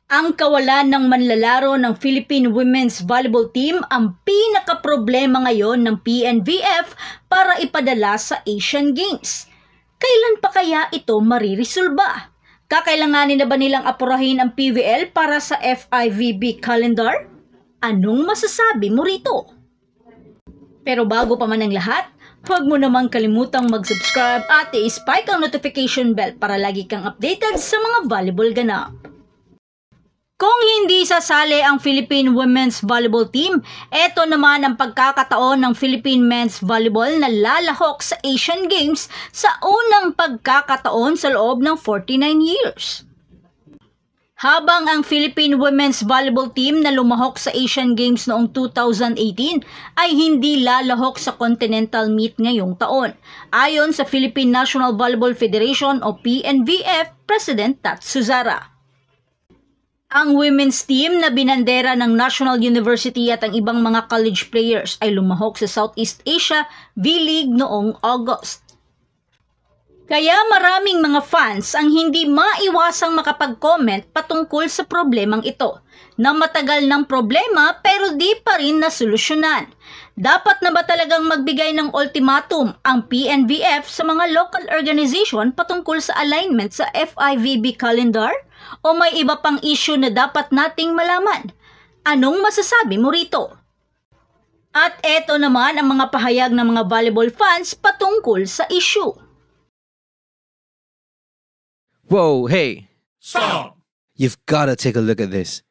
Ang kawalan ng manlalaro ng Philippine Women's Volleyball Team ang pinakaproblema ngayon ng PNVF para ipadala sa Asian Games. Kailan pa kaya ito maririsolba? Kakailanganin na ba nilang apurahin ang PVL para sa FIVB calendar? Anong masasabi mo rito? Pero bago pa man ang lahat, huwag mo namang kalimutang mag-subscribe at i-spike ang notification bell para lagi kang updated sa mga volleyball ganap. Kung hindi sasali ang Philippine Women's Volleyball Team, eto naman ang pagkakataon ng Philippine Men's Volleyball na lalahok sa Asian Games sa unang pagkakataon sa loob ng 49 years. Habang ang Philippine Women's Volleyball Team na lumahok sa Asian Games noong 2018 ay hindi lalahok sa Continental Meet ngayong taon, ayon sa Philippine National Volleyball Federation o PNVF President Tatsuzara. Ang women's team na binandera ng National University at ang ibang mga college players ay lumahok sa Southeast Asia V-League noong August. Kaya maraming mga fans ang hindi maiwasang makapag-comment patungkol sa problemang ito, na matagal ng problema pero di pa rin nasolusyonan. Dapat na ba talagang magbigay ng ultimatum ang PNVF sa mga local organization patungkol sa alignment sa FIVB calendar? O may iba pang issue na dapat nating malaman? Anong masasabi mo rito? At eto naman ang mga pahayag ng mga volleyball fans patungkol sa issue. Whoa, hey. Stop! You've got to take a look at this.